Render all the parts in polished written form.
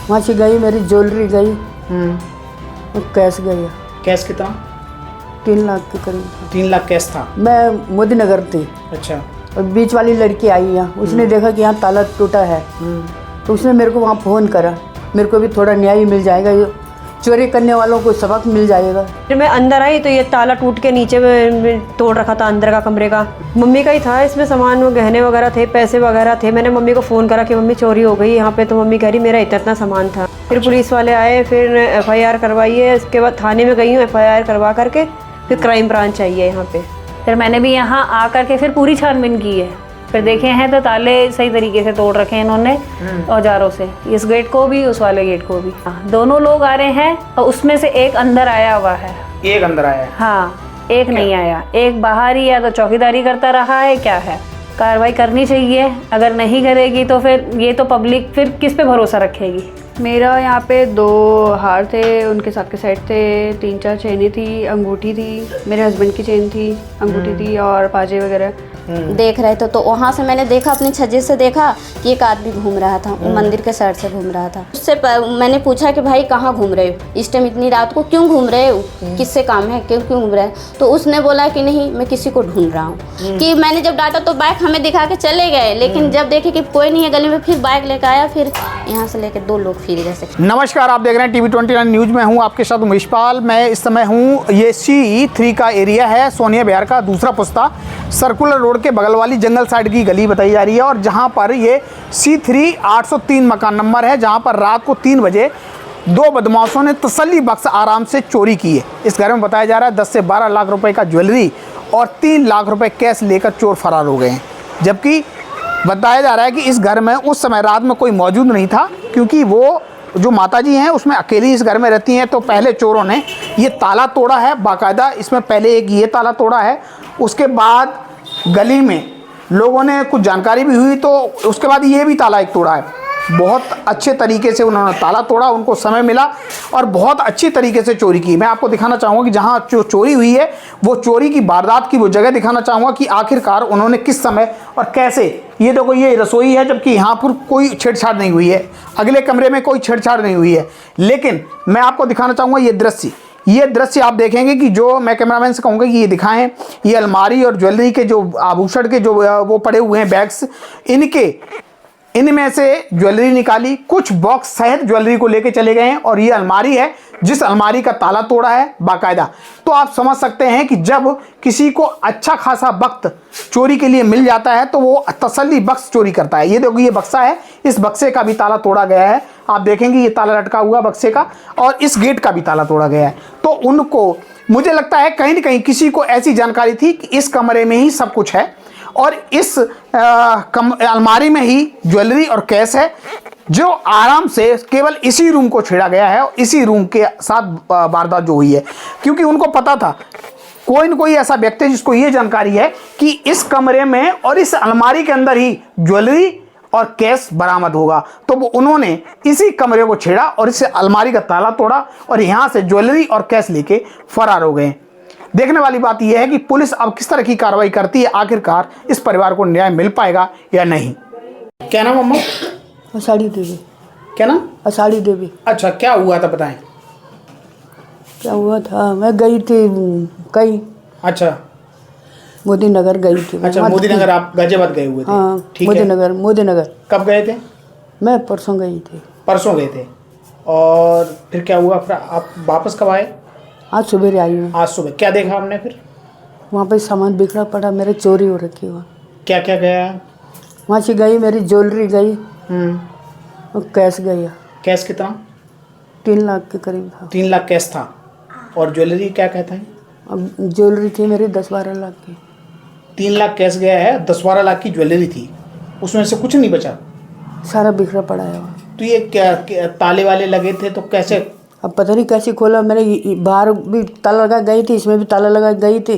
वहाँ से गई, मेरी ज्वेलरी गई और कैश गया। कैश कितना? 3 लाख के करीब। 3 लाख कैश था। मैं मोदी नगर थी। अच्छा। और बीच वाली लड़की आई यहाँ, उसने देखा कि यहाँ ताला टूटा है तो उसने मेरे को वहाँ फ़ोन करा। मेरे को भी थोड़ा न्याय मिल जाएगा, चोरी करने वालों को सबक मिल जाएगा। फिर मैं अंदर आई तो ये ताला टूट के नीचे में तोड़ रखा था अंदर का कमरे का। मम्मी का ही था, इसमें सामान गहने वगैरह थे, पैसे वगैरह थे। मैंने मम्मी को फ़ोन करा कि मम्मी चोरी हो गई यहाँ पे, तो मम्मी कह रही मेरा इतना सामान था। फिर पुलिस वाले आए, फिर FIR करवाई है। इसके बाद थाने में गई हूँ, FIR करवा करके फिर क्राइम ब्रांच आई है यहाँ पे। फिर मैंने भी यहाँ आ करके फिर पूरी छानबीन की है। फिर देखे हैं तो ताले सही तरीके से तोड़ रखे हैं इन्होंने औजारों से, इस गेट को भी उस वाले गेट को भी। दोनों लोग आ रहे हैं और उसमें से एक अंदर आया हुआ है। एक अंदर आया है? हाँ, एक नहीं आया, एक बाहर ही या तो चौकीदारी करता रहा है, क्या है। कार्रवाई करनी चाहिए, अगर नहीं करेगी तो फिर ये तो पब्लिक फिर किस पे भरोसा रखेगी। मेरा यहाँ पे 2 हार थे, उनके साथ के सेट थे, 3-4 चेनें थी, अंगूठी थी, मेरे हस्बैंड की चेन थी, अंगूठी थी और पाजे वगैरह। देख रहे थे तो वहाँ से मैंने देखा, अपनी छज्जे से देखा कि एक आदमी घूम रहा था, वो मंदिर के साइड से घूम रहा था। उससे मैंने पूछा कि भाई कहाँ घूम रहे हो, इस टाइम इतनी रात को क्यों घूम रहे हो, किससे काम है, क्यों घूम रहे हैं। तो उसने बोला कि नहीं मैं किसी को ढूंढ रहा हूँ। कि मैंने जब डांटा तो बाइक हमें दिखा के चले गए, लेकिन जब देखे कि कोई नहीं है गली में, फिर बाइक लेकर आया, फिर यहाँ से लेकर 2 लोग फिर इधर से। नमस्कार, आप देख रहे हैं TV29 न्यूज में हूँ आपके साथ उमेश पाल। मैं इस समय हूँ, ये C3 का एरिया है, सोनिया बिहार का दूसरा पुस्ता, सर्कुलर रोड के बगल वाली जंगल साइड की गली बताई जा रही है। और जहाँ पर ये C3 803 मकान नंबर है, जहाँ पर रात को 3 बजे 2 बदमाशों ने तसल्ली बख्श आराम से चोरी की है। इस घर में बताया जा रहा है 10 से 12 लाख रुपए का ज्वेलरी और 3 लाख रुपए कैश लेकर चोर फरार हो गए हैं। जबकि बताया जा रहा है कि इस घर में उस समय रात में कोई मौजूद नहीं था, क्योंकि वो जो माताजी हैं उसमें अकेली इस घर में रहती हैं। तो पहले चोरों ने ये ताला तोड़ा है बाकायदा, इसमें पहले एक ये ताला तोड़ा है, उसके बाद गली में लोगों ने कुछ जानकारी भी हुई तो उसके बाद ये भी ताला एक तोड़ा है। बहुत अच्छे तरीके से उन्होंने ताला तोड़ा, उनको समय मिला और बहुत अच्छी तरीके से चोरी की। मैं आपको दिखाना चाहूँगा कि जहाँ जो चोरी हुई है वो चोरी की वारदात की वो जगह दिखाना चाहूँगा कि आखिरकार उन्होंने किस समय और कैसे। ये देखो, ये रसोई है, जबकि यहाँ पर कोई छेड़छाड़ नहीं हुई है, अगले कमरे में कोई छेड़छाड़ नहीं हुई है। लेकिन मैं आपको दिखाना चाहूँगा ये दृश्य आप देखेंगे कि जो मैं कैमरामैन से कहूँगा कि ये दिखाएं, ये अलमारी और ज्वेलरी के जो आभूषण के जो वो पड़े हुए हैं बैग्स, इनमें से ज्वेलरी निकाली, कुछ बॉक्स सहित ज्वेलरी को लेके चले गए हैं। और ये अलमारी है जिस अलमारी का ताला तोड़ा है बाकायदा। तो आप समझ सकते हैं कि जब किसी को अच्छा खासा वक्त चोरी के लिए मिल जाता है तो वो तसल्ली बख्श चोरी करता है। ये देखो, ये बक्सा है, इस बक्से का भी ताला तोड़ा गया है। आप देखेंगे ये ताला लटका हुआ बक्से का, और इस गेट का भी ताला तोड़ा गया है। तो उनको, मुझे लगता है कहीं ना कहीं किसी को ऐसी जानकारी थी कि इस कमरे में ही सब कुछ है और इस अलमारी में ही ज्वेलरी और कैश है, जो आराम से केवल इसी रूम को छेड़ा गया है और इसी रूम के साथ वारदात जो हुई है। क्योंकि उनको पता था कोई न कोई ऐसा व्यक्ति जिसको ये जानकारी है कि इस कमरे में और इस अलमारी के अंदर ही ज्वेलरी और कैश बरामद होगा। तो वो उन्होंने इसी कमरे को छेड़ा और इस अलमारी का ताला तोड़ा और यहाँ से ज्वेलरी और कैश लेके फरार हो गए। देखने वाली बात यह है कि पुलिस अब किस तरह की कार्रवाई करती है, आखिरकार इस परिवार को न्याय मिल पाएगा या नहीं। क्या नाम अम्मा? आषाढ़ी देवी। क्या नाम? आषाढ़ी देवी। अच्छा, क्या हुआ था बताएं। क्या हुआ था, मैं गई थी कहीं। अच्छा, मोदी नगर गई थी। अच्छा, मोदी नगर आप गाजियाबाद गए हुए थे? हाँ, ठीक मोदी है। नगर। कब गए थे? मैं परसों गई थी। परसों गए थे, और फिर क्या हुआ? फिर आप वापस कब आए? आज सुबह आई हूँ। आज सुबह क्या देखा हमने फिर? वहाँ पे सामान बिखरा पड़ा, मेरे चोरी हो रखी हुआ। क्या क्या गया? वहाँ से गई, मेरी ज्वेलरी गई और कैश गया। कैश कितना? 3 लाख के करीब था। 3 लाख कैश था, और ज्वेलरी क्या कहता है? अब ज्वेलरी थी मेरी 10-12 लाख की। 3 लाख कैश गया है, 10-12 लाख की ज्वेलरी थी, उसमें से कुछ नहीं बचा? सारा बिखरा पड़ा है वहाँ। तो ये क्या ताले वाले लगे थे तो कैसे? अब पता नहीं कैसे खोला। मैंने बाहर भी ताला लगा गई थी, इसमें भी ताला लगा गई थी,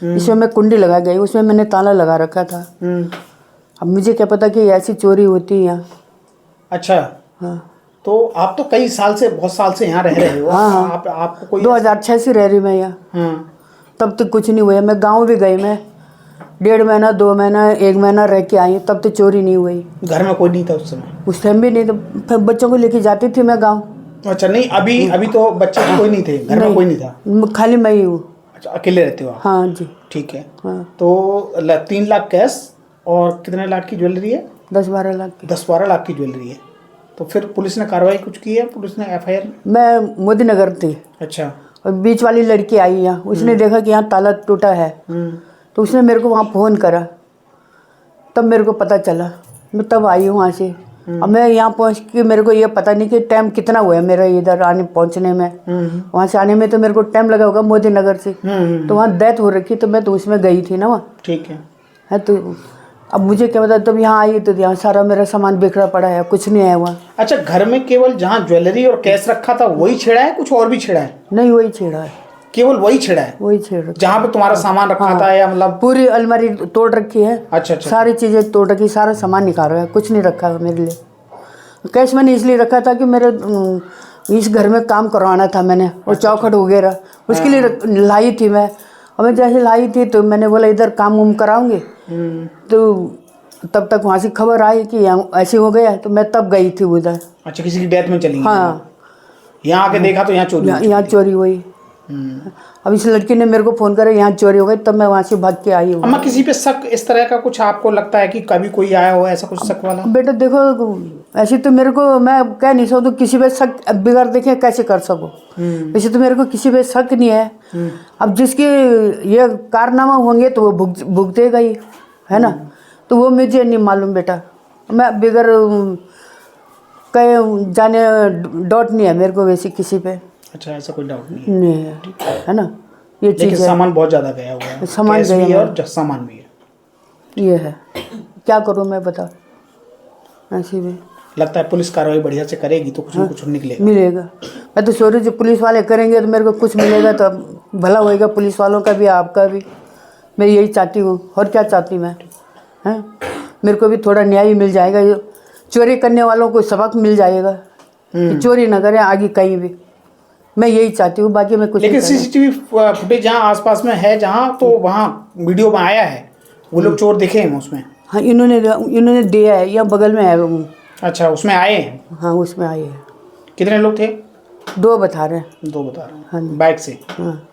इसमें मैं कुंडी लगा गई, उसमें मैंने ताला लगा रखा था। अब मुझे क्या पता कि ऐसी चोरी होती है यहाँ। अच्छा, हाँ। तो आप तो कई साल से, बहुत साल से यहाँ रह रहे हो। हाँ। आपको कोई 2006 से रह रही मैं यहाँ। हाँ। तब तक कुछ नहीं हुआ। मैं गाँव भी गई, मैं 1.5 महीना 2 महीना 1 महीना रह के आई, तब तो चोरी नहीं हुई। घर में कोई नहीं था उस समय? उस टाइम भी नहीं, तो फिर बच्चों को लेके जाती थी मैं गाँव। अच्छा, नहीं अभी तो बच्चे तो कोई नहीं थे, घर में कोई नहीं था? खाली मैं ही हूँ। अच्छा, अकेले रहते हो आप? हाँ जी। ठीक है। हाँ। तो 3 लाख कैश और कितने लाख की ज्वेलरी है? 10-12 लाख की। 10-12 लाख की ज्वेलरी है। तो फिर पुलिस ने कार्रवाई कुछ की है? पुलिस ने FIR? मैं मोदी नगर थी अच्छा। और बीच वाली लड़की आई यहाँ, उसने देखा कि यहाँ ताला टूटा है, तो उसने मेरे को वहाँ फ़ोन करा, तब मेरे को पता चला, मैं तब आई हूँ वहाँ से। अब मैं यहाँ पहुँच के मेरे को ये पता नहीं कि टाइम कितना हुआ है मेरा इधर आने पहुँचने में। वहाँ से आने में तो मेरे को टाइम लगा होगा मोदी नगर से, तो वहाँ डेथ हो रखी, तो मैं तो उसमें गई थी ना वहाँ। ठीक है। तो अब मुझे क्या पता, तब यहाँ आई तो यहाँ सारा मेरा सामान बिखरा पड़ा है, कुछ नहीं है वहाँ। अच्छा, घर में केवल जहाँ ज्वेलरी और कैश रखा था वही छेड़ा है, कुछ और भी छेड़ा है? नहीं, वही छेड़ा है। केवल वही छेड़ा है? वही छेड़ रखा। जहाँ पे तुम्हारा सामान रखा था, या मतलब पूरी अलमारी तोड़ रखी है। अच्छा। सारी चीज़ें तोड़ रखी, सारा सामान निकाल रहा है, कुछ नहीं रखा है मेरे लिए। कैश मैंने इसलिए रखा था कि मेरे इस घर में काम करवाना था मैंने, और चौखट वगैरह उसके लिए लाई थी मैं। और मैं जैसे लाई थी तो मैंने बोला इधर काम वाम कराऊंगी, तो तब तक वहाँ से खबर आई कि यहाँ ऐसे हो गया, तो मैं तब गई थी उधर। अच्छा, किसी की डेथ में चली गई? हाँ। यहाँ आके देखा तो यहाँ चोरी? यहाँ चोरी हुई। अब इस लड़की ने मेरे को फ़ोन करा यहाँ चोरी हो गई, तब मैं वहाँ से भाग के आई हूँ। अम्मा, किसी पे शक इस तरह का कुछ आपको लगता है कि कभी कोई आया हो ऐसा कुछ शक वाला? बेटा देखो, ऐसे तो मेरे को मैं कह नहीं सकता किसी पे शक बिगड़ देखे कैसे कर सको। वैसे तो मेरे को किसी पे शक नहीं है। अब जिसके ये कारनामा होंगे तो वो भुगतेगा ही, है ना। तो वो मुझे नहीं मालूम बेटा, मैं बिगड़ कहे जाने डाउट नहीं है मेरे को वैसे किसी पे। अच्छा, ऐसा कोई डाउट नहीं है? है ना, ये चीज़ है। सामान बहुत ज़्यादा गया हुआ है, सामान कैश भी गया है और सामान भी है। ये है, क्या करूँ मैं बता। ऐसे में लगता है पुलिस कार्रवाई बढ़िया से करेगी तो कुछ न कुछ निकलेगा। मिलेगा। मैं तो सोच रही जो पुलिस वाले करेंगे तो मेरे को कुछ मिलेगा, तो भला होएगा पुलिस वालों का भी आपका भी। मैं यही चाहती हूँ, और क्या चाहती मैं, हैं। मेरे को भी थोड़ा न्याय मिल जाएगा, चोरी करने वालों को सबक मिल जाएगा कि चोरी ना करें आगे कहीं भी। मैं यही चाहती हूँ, बाकी मैं कुछ लेकिन CCTV फुटेज जहाँ आसपास में है, जहाँ तो वहाँ वीडियो में आया है, वो लोग चोर दिखे हैं उसमें? हाँ, इन्होंने दिया है, या बगल में है वो। अच्छा, उसमें आए हैं? हाँ, उसमें आए हैं। कितने लोग थे? 2 बता रहे हैं। 2 बता रहे हैं। हाँ। बाइक से? हाँ।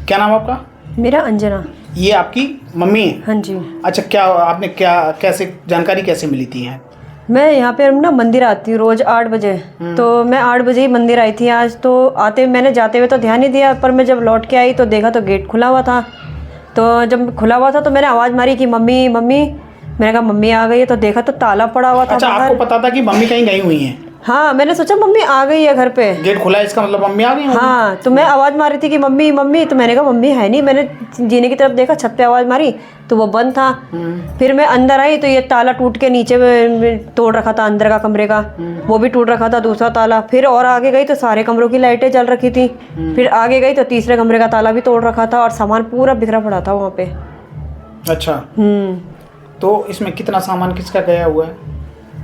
क्या नाम आपका? मेरा अंजना। ये आपकी मम्मी है? हाँ जी। अच्छा, क्या आपने कैसे जानकारी कैसे मिली थी? है मैं यहाँ पे ना मंदिर आती हूँ रोज़ 8 बजे, तो मैं 8 बजे ही मंदिर आई थी आज। तो आते मैंने जाते हुए तो ध्यान नहीं दिया, पर मैं जब लौट के आई तो देखा तो गेट खुला हुआ था। तो जब खुला हुआ था तो मैंने आवाज़ मारी कि मम्मी मम्मी। मैंने कहा मम्मी आ गई है, तो देखा तो ताला पड़ा हुआ था। अच्छा, आपको पता था कि मम्मी कहीं गई हुई हैं? हाँ, मैंने सोचा मम्मी आ गई है घर पे। गेट खुला है, इसका मतलब मम्मी आ गई होंगी। हाँ, तो मैं आवाज़ मार रही थी कि मम्मी मम्मी, तो मैंने कहा मम्मी है नहीं। मैंने जीने की तरफ देखा, छत पे आवाज़ मारी तो वो बंद था। फिर मैं अंदर आई तो ये ताला टूट के नीचे तोड़ रखा था, अंदर का कमरे का वो भी टूट रखा था, दूसरा ताला। फिर और आगे गई तो सारे कमरों की लाइटें जल रखी थी। फिर आगे गई तो तीसरे कमरे का ताला भी तोड़ रखा था, और सामान पूरा बिखरा पड़ा था वहाँ पे। अच्छा। तो इसमें कितना सामान किसका गया हुआ है?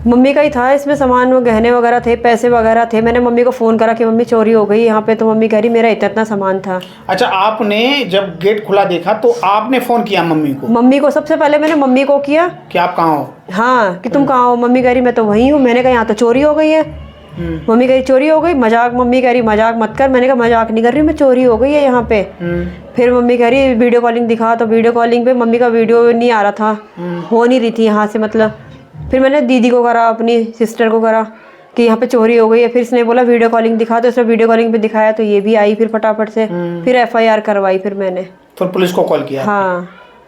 मम्मी का ही था इसमें सामान, वो गहने वगैरह थे, पैसे वगैरह थे। मैंने मम्मी को फ़ोन करा कि मम्मी चोरी हो गई यहाँ पे, तो मम्मी कह रही मेरा इतना सामान था। अच्छा, आपने जब गेट खुला देखा तो आपने फ़ोन किया मम्मी को? मम्मी को सबसे पहले मैंने मम्मी को किया कि आप कहाँ हो? हाँ, कि तुम कहाँ हो। मम्मी कह रही मैं तो वहीं हूँ। मैंने कहा यहाँ तो चोरी हो गई है। मम्मी कह रही चोरी हो गई, मजाक। मम्मी कह रही मजाक मत कर। मैंने कहा मजाक नहीं कर रही मैं, चोरी हो गई है यहाँ पे। फिर मम्मी कह रही वीडियो कॉलिंग दिखा, तो वीडियो कॉलिंग पे मम्मी का वीडियो नहीं आ रहा था, हो नहीं रही थी यहाँ से मतलब। फिर मैंने दीदी को करा, अपनी सिस्टर को करा कि यहाँ पे चोरी हो गई है। फिर इसने बोला वीडियो कॉलिंग दिखा, तो इसने वीडियो कॉलिंग पे दिखाया तो ये भी आई फिर फटाफट से। फिर FIR करवाई फिर मैंने। फिर पुलिस को कॉल किया? हाँ,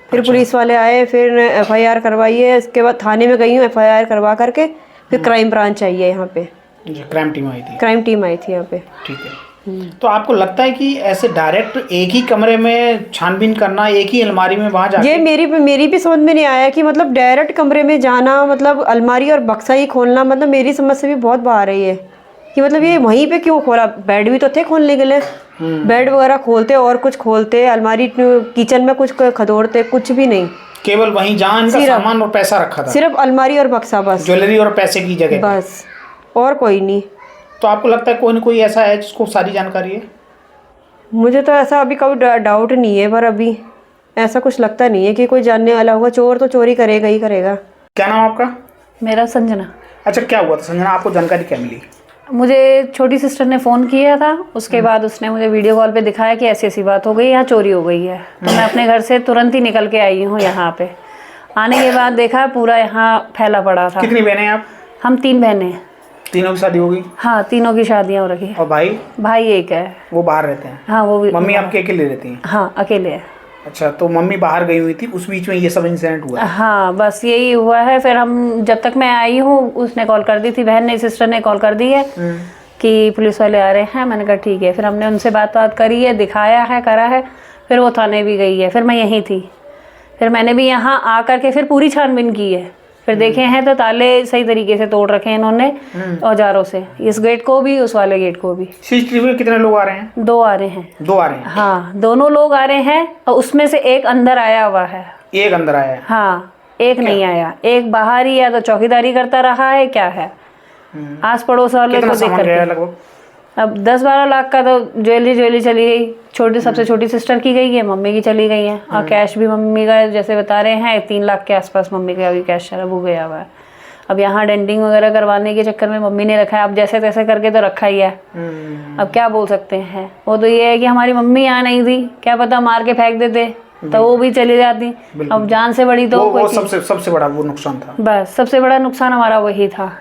फिर पुलिस वाले आए, फिर FIR करवाई है। इसके बाद थाने में गई हूँ, FIR करवा करके फिर क्राइम ब्रांच आई है यहाँ पे। क्राइम टीम आई थी? क्राइम टीम आई थी यहाँ पे। ठीक है। तो आपको लगता है कि ऐसे डायरेक्ट एक ही कमरे में छानबीन करना, एक ही अलमारी में वहाँ जाके? ये मेरी भी समझ में नहीं आया कि मतलब डायरेक्ट कमरे में जाना, मतलब अलमारी और बक्सा ही खोलना, मतलब मेरी समझ से भी बहुत बाहर है ये कि मतलब ये वहीं पे क्यों खोला। बेड भी तो थे खोलने के लिए, बेड वगैरह खोलते और कुछ खोलते, अलमारी किचन में कुछ खदोड़ते, कुछ भी नहीं। केवल वहीं जहाँ इनका सामान और पैसा रखा था? सिर्फ अलमारी और बक्सा, बस। ज्वेलरी और पैसे की जगह बस, और कोई नहीं। तो आपको लगता है कोई ना कोई ऐसा है जिसको सारी जानकारी है? मुझे तो ऐसा अभी कोई डाउट नहीं है, पर अभी ऐसा कुछ लगता नहीं है कि कोई जानने वाला होगा। चोर तो चोरी करेगा ही करेगा। क्या नाम आपका? मेरा संजना। अच्छा, क्या हुआ था संजना, आपको जानकारी क्या मिली? मुझे छोटी सिस्टर ने फ़ोन किया था, उसके बाद उसने मुझे वीडियो कॉल पे दिखाया कि ऐसी ऐसी बात हो गई, यहाँ चोरी हो गई है। तो मैं अपने घर से तुरंत ही निकल के आई हूँ यहाँ पे। आने के बाद देखा पूरा यहाँ फैला पड़ा था। कितनी बहनें हैं आप? हम 3 बहनें हैं। तीनों की शादी हो गई? हाँ, तीनों की शादियाँ हो रखी है। और भाई? भाई एक है। वो बाहर रहते हैं? हाँ, वो भी। मम्मी आपके अकेले रहती हैं? हाँ, अकेले है। अच्छा, तो मम्मी बाहर गई हुई थी, उस बीच में ये सब इंसिडेंट हुआ? हाँ, बस यही हुआ है। फिर हम जब तक मैं आई हूँ उसने कॉल कर दी थी, बहन ने, सिस्टर ने कॉल कर दी है कि पुलिस वाले आ रहे हैं। मैंने कहा ठीक है। फिर हमने उनसे बात करी है, दिखाया है, करा है। फिर वो थाने भी गई है। फिर मैं यहीं थी। फिर मैंने भी यहाँ आ कर के फिर पूरी छानबीन की है। फिर देखे हैं तो ताले सही तरीके से तोड़ रखे हैं इन्होंने औजारों से, इस गेट को भी, उस वाले गेट को भी। सीसीटीवी में कितने लोग आ रहे हैं? 2 आ रहे हैं। 2 आ रहे हैं? हाँ, दोनों लोग आ रहे हैं और उसमें से एक अंदर आया हुआ है। एक अंदर आया है? हाँ, एक नहीं आया। एक बाहर ही, या तो चौकीदारी करता रहा है, क्या है। आस पड़ोस वाले कितना को देख सामान गया कर लगभग? अब 10-12 लाख का तो ज्वेलरी चली गई। सबसे छोटी सिस्टर की गई है, मम्मी की चली गई है। और कैश भी मम्मी का जैसे बता रहे हैं 3 लाख के आसपास मम्मी का अभी कैश शराब हो गया हुआ है। अब यहाँ डेंटिंग वगैरह करवाने के चक्कर में मम्मी ने रखा है। अब जैसे तैसे करके तो रखा ही है। अब क्या बोल सकते हैं। वो तो ये है कि हमारी मम्मी यहाँ नहीं थी, क्या पता मार के फेंक देते तो वो भी चली जाती। अब जान से बड़ी तो वो सबसे बड़ा वो नुकसान था। बस सबसे बड़ा नुकसान हमारा वही था,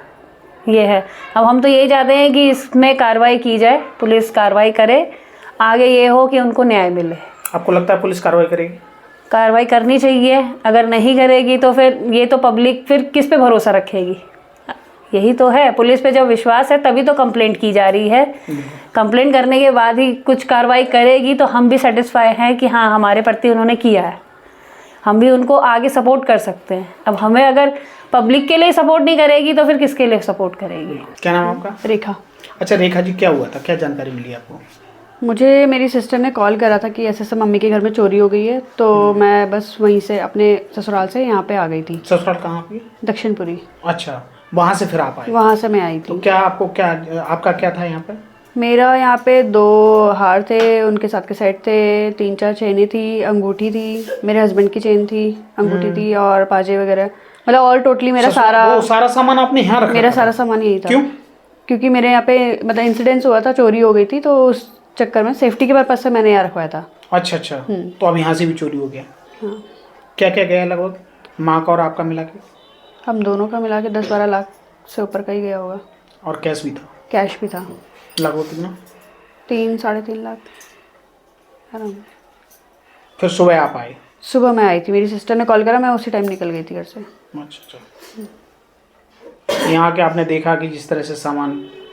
ये है। अब हम तो यही चाहते हैं कि इसमें कार्रवाई की जाए, पुलिस कार्रवाई करे, आगे ये हो कि उनको न्याय मिले। आपको लगता है पुलिस कार्रवाई करेगी? कार्रवाई करनी चाहिए। अगर नहीं करेगी तो फिर ये तो पब्लिक फिर किस पे भरोसा रखेगी। यही तो है, पुलिस पे जब विश्वास है तभी तो कंप्लेंट की जा रही है। कंप्लेंट करने के बाद ही कुछ कार्रवाई करेगी तो हम भी सेटिस्फाई हैं कि हाँ, हमारे प्रति उन्होंने किया है, हम भी उनको आगे सपोर्ट कर सकते हैं। अब हमें अगर पब्लिक के लिए सपोर्ट नहीं करेगी तो फिर किसके लिए सपोर्ट करेगी। क्या नाम आपका? रेखा। अच्छा रेखा जी, क्या हुआ था, क्या जानकारी मिली आपको? मुझे मेरी सिस्टर ने कॉल करा था कि ऐसे मम्मी के घर में चोरी हो गई है। तो मैं बस वहीं से अपने ससुराल से यहाँ पे आ गई थी। ससुराल कहाँ पे? दक्षिणपुरी। अच्छा, वहाँ से फिर आप आए? वहाँ से मैं आई थी। तो क्या आपका क्या था यहाँ पे? मेरा यहाँ पे 2 हार थे, उनके साथ के सेट थे, 3-4 चेनें थी, अंगूठी थी, मेरे हस्बैंड की चेन थी, अंगूठी थी और पाजे वगैरह, मतलब ऑल टोटली मेरा सारा सामान आपने यहाँ रखा? मेरा सारा सामान यही था। क्यों? क्योंकि मेरे यहाँ पे मतलब इंसिडेंस हुआ था, चोरी हो गई थी, तो उस चक्कर में सेफ्टी के पर्पज से मैंने यहाँ रखवाया था। अच्छा। तो अब यहाँ से भी चोरी हो गया? हाँ। क्या क्या गया लगभग, माँ का और आपका मिला के? हम दोनों का मिला के 10-12 लाख से ऊपर का ही गया होगा। और कैश भी था? कैश भी था। लगभग कितना? 3-3.5 लाख आराम। फिर सुबह आप आए? सुबह मैं आई थी, मेरी सिस्टर ने कॉल करा, मैं उसी टाइम निकल गई थी घर से। अच्छा। यहाँ के आपने देखा कि जिस तरह से सामान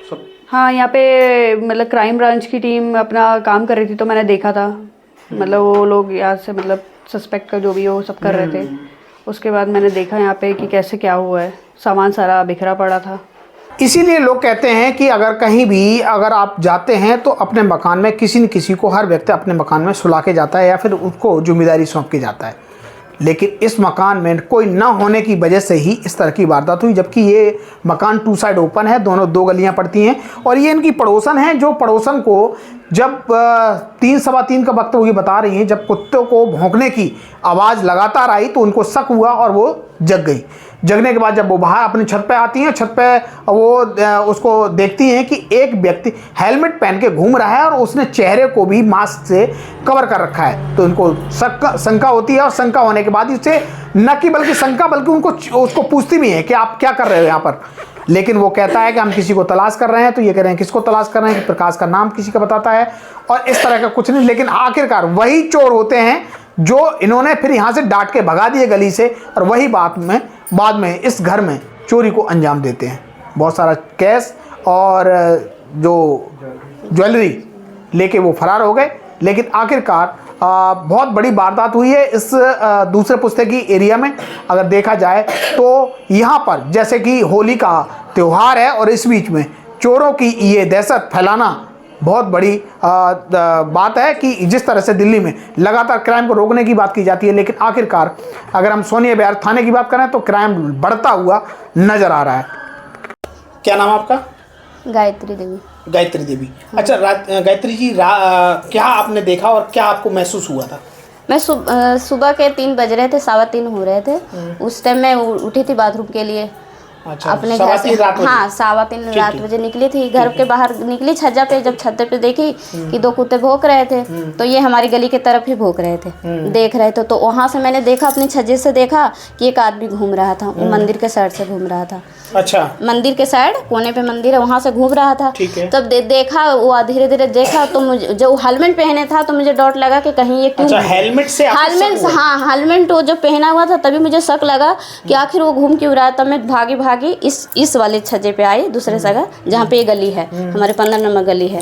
सब? हाँ, यहाँ पे मतलब क्राइम ब्रांच की टीम अपना काम कर रही थी, तो मैंने देखा था। मतलब वो लोग यहाँ से मतलब सस्पेक्ट का जो भी हो सब कर रहे थे। उसके बाद मैंने देखा यहाँ पे कि कैसे क्या हुआ है, सामान सारा बिखरा पड़ा था। इसीलिए लोग कहते हैं कि अगर कहीं भी अगर आप जाते हैं तो अपने मकान में किसी न किसी को, हर व्यक्ति अपने मकान में सुला के जाता है या फिर उसको जिम्मेदारी सौंप के जाता है। लेकिन इस मकान में कोई ना होने की वजह से ही इस तरह की वारदात हुई, जबकि ये मकान 2 साइड ओपन है, दोनों 2 गलियां पड़ती हैं। और ये इनकी पड़ोसन है, जो पड़ोसन को जब 3-3:15 का वक्त वो ये बता रही हैं, जब कुत्तों को भौंकने की आवाज़ लगातार आई तो उनको शक हुआ और वो जग गई। जगने के बाद जब वो बाहर अपनी छत पे आती हैं, छत पे वो उसको देखती हैं कि एक व्यक्ति हेलमेट पहन के घूम रहा है और उसने चेहरे को भी मास्क से कवर कर रखा है। तो इनको शंका होती है और शंका होने के बाद इससे न कि बल्कि शंका बल्कि उसको पूछती भी है कि आप क्या कर रहे हो यहाँ पर। लेकिन वो कहता है कि हम किसी को तलाश कर रहे हैं। तो ये कह रहे हैं किसको तलाश कर रहे हैं, कि प्रकाश का नाम किसी का बताता है और इस तरह का कुछ नहीं। लेकिन आखिरकार वही चोर होते हैं जो इन्होंने फिर यहाँ से डांट के भगा दिए गली से, और वही बाद में इस घर में चोरी को अंजाम देते हैं। बहुत सारा कैश और जो ज्वेलरी लेके वो फरार हो गए। लेकिन आखिरकार बहुत बड़ी वारदात हुई है इस दूसरे पुस्ते की एरिया में। अगर देखा जाए तो यहाँ पर जैसे कि होली का त्यौहार है और इस बीच में चोरों की ये दहशत फैलाना बहुत बड़ी बात है कि जिस तरह से दिल्ली में लगातार क्राइम को रोकने की बात की जाती है, लेकिन आखिरकार अगर हम सोनिया बिहार थाने की बात करें तो क्राइम बढ़ता हुआ नजर आ रहा है। क्या नाम आपका? गायत्री देवी। गायत्री देवी। अच्छा गायत्री जी, क्या आपने देखा और क्या आपको महसूस हुआ था? मैं सुबह के 3 बज रहे थे, 3:15 हो रहे थे। उस टाइम मैं उठी थी बाथरूम के लिए। अच्छा, अपने घर से, हाँ 3:15 रात बजे निकली थी, घर के बाहर निकली छज्जा पे। जब छत पे देखी कि 2 कुत्ते भौंक रहे थे, तो ये हमारी गली की तरफ ही भौंक रहे थे, देख रहे थे। तो वहाँ से मैंने देखा, अपनी छज्जे से देखा कि एक आदमी घूम रहा था, वो मंदिर के साइड से घूम रहा था। अच्छा, मंदिर के साइड कोने पे मंदिर है, वहाँ से घूम रहा था। तब देखा वो, धीरे धीरे देखा तो मुझे, जो हेलमेट पहने था तो मुझे डाउट लगा कि कहीं ये क्यों। अच्छा, हेलमेट से हेलमेट, हाँ हेलमेट वो जो पहना हुआ था, तभी मुझे शक लगा कि आखिर वो घूम क्यों रहा है। तब मैं भागी इस वाले छज्जे पे आई, दूसरे जगह जहाँ पे ये गली है, हमारे 15 नंबर गली है।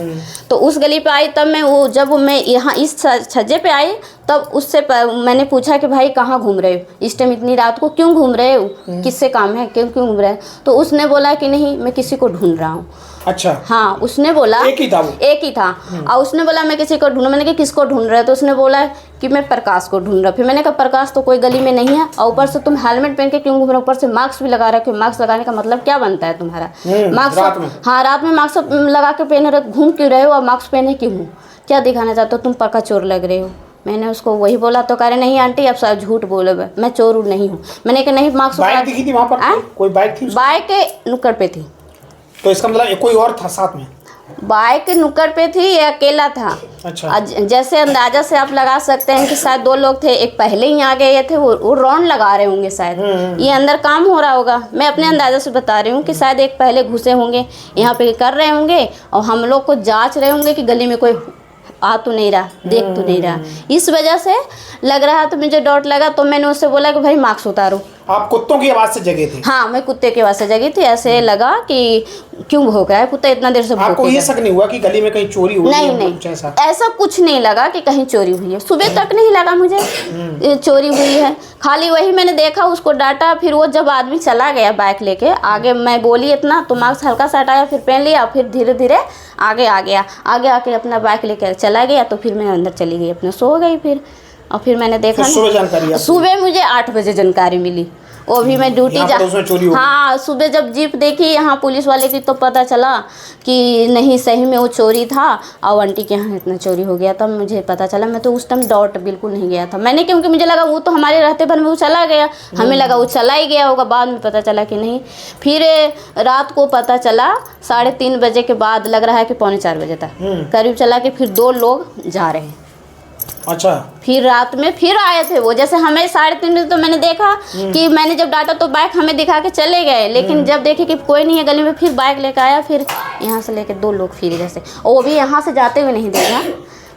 तो उस गली पे आई, तब मैं जब मैं यहाँ इस छज्जे पे आई, तब उससे मैंने पूछा कि भाई कहाँ घूम रहे हो, इस टाइम इतनी रात को क्यों घूम रहे हो, किससे काम है, क्यों घूम रहे हो। तो उसने बोला कि नहीं, मैं किसी को ढूंढ रहा हूँ। अच्छा, हाँ उसने बोला, एक ही था वो? एक ही था। और उसने बोला मैं किसी को ढूंढ, मैंने कहा किसको ढूंढ रहा है। तो उसने बोला कि मैं प्रकाश को ढूंढ रहा। फिर मैंने कहा प्रकाश तो कोई गली में नहीं है, और ऊपर से तुम हेलमेट पहन के क्यों घूम रहे हो, ऊपर से मास्क भी लगा रखे हो। मास्क लगाने का मतलब क्या बनता है तुम्हारा? मास्क, हाँ रात में मास्क लगा के पहने घूम क्यों रहे हो, और मास्क पहने क्यों हो, क्या दिखाना चाहते हो, तुम पक्का चोर लग रहे हो। मैंने उसको वही बोला, तो कह रहे नहीं आंटी आप सब झूठ बोले, मैं चोर नहीं हूँ। मैंने कहा नहीं, मास्क। बाइक दिखी थी वहाँ पर? कोई बाइक थी? बाइक नुक्कड़ पे थी। तो इसका मतलब कोई और था साथ में? बाइक नुक्कड़ पे थी, ये अकेला था। अच्छा, जैसे अंदाजा से आप लगा सकते हैं कि शायद 2 लोग थे, एक पहले ही आ गए थे, वो राउंड लगा रहे होंगे शायद, ये अंदर काम हो रहा होगा। मैं अपने अंदाजा से बता रही हूँ कि शायद एक पहले घुसे होंगे, यहाँ पे कर रहे होंगे, और हम लोग को जांच रहे होंगे कि गली में कोई आ तो नहीं रहा, देख तो नहीं रहा। इस वजह से लग रहा, तो मुझे डाउट लगा। तो मैंने उससे बोला कि भाई मास्क उतारो। आप कुत्तों की आवाज से जगे थे? हाँ मैं कुत्ते की आवाज से जगी थी। ऐसे लगा कि क्यों भौंक रहा है कुत्ता, इतना देर से आपको ये शक नहीं हुआ कि गली में कहीं चोरी हुई? नहीं, ऐसा कुछ नहीं लगा कि कहीं चोरी हुई है। सुबह तक नहीं लगा मुझे चोरी हुई है, खाली वही मैंने देखा, उसको डांटा। फिर वो जब आदमी चला गया बाइक लेके आगे, मैं बोली इतना तो मास्क हल्का सा हटाया, फिर पहन लिया, फिर धीरे धीरे आगे आ गया। आगे आके अपना बाइक लेकर चला गया। तो फिर मैं अंदर चली गई, अपने सो गई फिर। और फिर मैंने देखा, सुबह मुझे 8 बजे जानकारी मिली, वो भी मैं ड्यूटी हाँ सुबह जब जीप देखी यहाँ पुलिस वाले की, तो पता चला कि नहीं सही में वो चोरी था, और आंटी के यहाँ इतना चोरी हो गया। तब मुझे पता चला। मैं तो उस टाइम डाउट बिल्कुल नहीं गया था मैंने, क्योंकि मुझे लगा वो तो हमारे रहते भर में वो चला गया, हमें लगा वो चला ही गया होगा। बाद में पता चला कि नहीं। फिर रात को पता चला 3:30 बजे के बाद, लग रहा है कि 3:45 बजे तक करीब चला कि फिर 2 लोग जा रहे हैं। अच्छा, फिर रात में फिर आए थे वो, जैसे हमें 3:30 बजे तो मैंने देखा कि मैंने जब डांटा तो बाइक हमें दिखा के चले गए, लेकिन जब देखे कि कोई नहीं है गली में, फिर बाइक लेकर आया। फिर यहाँ से लेके 2 लोग फिर जैसे, और वो भी यहाँ से जाते हुए नहीं देखा,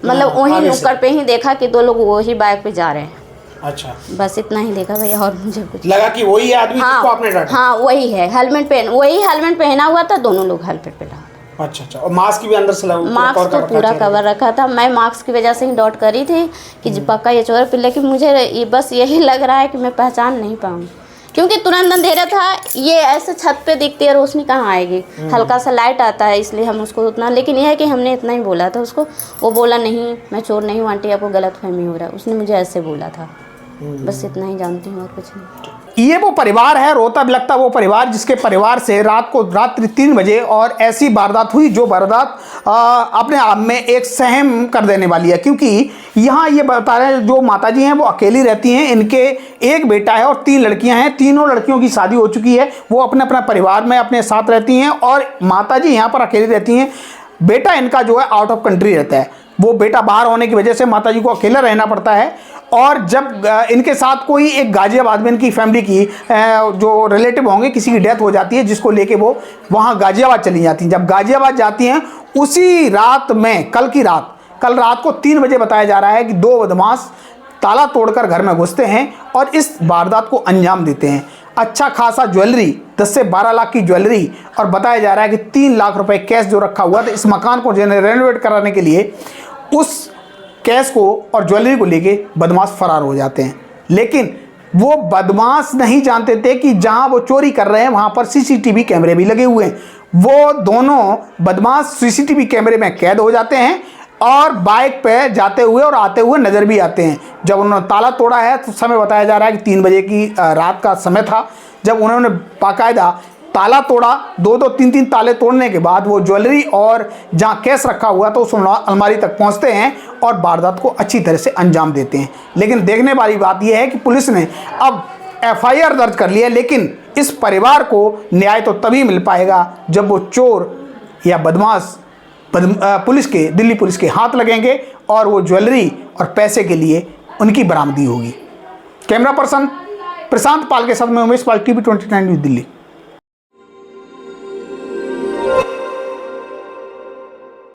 मतलब वही नुक्कड़ पे ही देखा कि 2 लोग वही बाइक पे जा रहे हैं। अच्छा, बस इतना ही देखा भैया, और मुझे कुछ लगा कि वही आदमी जिसको आपने डांटा? हाँ वही है, वही हेलमेट पहना हुआ था, दोनों लोग हेलमेट पहना। अच्छा, और मास्क भी अंदर से लगा? मास्क तो पूरा कवर रखा था। मैं मास्क की वजह से ही डाउट करी थी कि पक्का ये चोर। लेकिन मुझे बस यही लग रहा है कि मैं पहचान नहीं पाऊँ, क्योंकि तुरंत अंधेरा था। ये ऐसे छत पे दिखती है, रोशनी कहाँ आएगी, हल्का सा लाइट आता है, इसलिए हम उसको उतना। लेकिन यह है कि हमने इतना ही बोला था उसको, वो बोला नहीं मैं चोर नहीं हूँ आंटी, आपको गलतफहमी हो रहा है, उसने मुझे ऐसे बोला था। बस इतना ही जानती हूँ और कुछ नहीं। ये वो परिवार है, रोता बिलखता वो परिवार, जिसके परिवार से रात्रि 3 बजे और ऐसी वारदात हुई, जो वारदात अपने आप में एक सहम कर देने वाली है। क्योंकि यहाँ ये बता रहे हैं, जो माताजी हैं वो अकेली रहती हैं, इनके एक बेटा है और 3 लड़कियां हैं। तीनों लड़कियों की शादी हो चुकी है, वो अपने अपना परिवार में अपने साथ रहती हैं, और माताजी यहाँ पर अकेली रहती हैं। बेटा इनका जो है आउट ऑफ कंट्री रहता है, वो बेटा बाहर होने की वजह से माताजी को अकेला रहना पड़ता है। और जब इनके साथ कोई एक गाजियाबाद में इनकी फैमिली की जो रिलेटिव होंगे, किसी की डेथ हो जाती है, जिसको लेके वो वहाँ गाजियाबाद चली जाती हैं। जब गाजियाबाद जाती हैं, उसी रात में कल रात को 3 बजे बताया जा रहा है कि 2 बदमाश ताला तोड़कर घर में घुसते हैं और इस वारदात को अंजाम देते हैं। अच्छा खासा ज्वेलरी, 10 से 12 लाख की ज्वेलरी, और बताया जा रहा है कि 3 लाख रुपए कैश जो रखा हुआ था इस मकान को रेनोवेट कराने के लिए, उस कैश को और ज्वेलरी को लेके बदमाश फरार हो जाते हैं। लेकिन वो बदमाश नहीं जानते थे कि जहां वो चोरी कर रहे हैं वहां पर सीसीटीवी कैमरे भी लगे हुए हैं। वो दोनों बदमाश सीसीटीवी कैमरे में कैद हो जाते हैं और बाइक पे जाते हुए और आते हुए नजर भी आते हैं। जब उन्होंने ताला तोड़ा है तो समय बताया जा रहा है कि 3 बजे की रात का समय था, जब उन्होंने बाकायदा ताला तोड़ा, 2-2, 3-3 ताले तोड़ने के बाद वो ज्वेलरी और जहाँ कैश रखा हुआ था उस अलमारी तक पहुँचते हैं और वारदात को अच्छी तरह से अंजाम देते हैं। लेकिन देखने वाली बात यह है कि पुलिस ने अब FIR दर्ज कर लिया, लेकिन इस परिवार को न्याय तो तभी मिल पाएगा जब वो चोर या बदमाश दिल्ली पुलिस के हाथ लगेंगे और वो ज्वेलरी और पैसे के लिए उनकी बरामदी होगी। कैमरा पर्सन प्रशांत पाल के साथ मैं उमेश पाल, TV 29 न्यूज़ दिल्ली।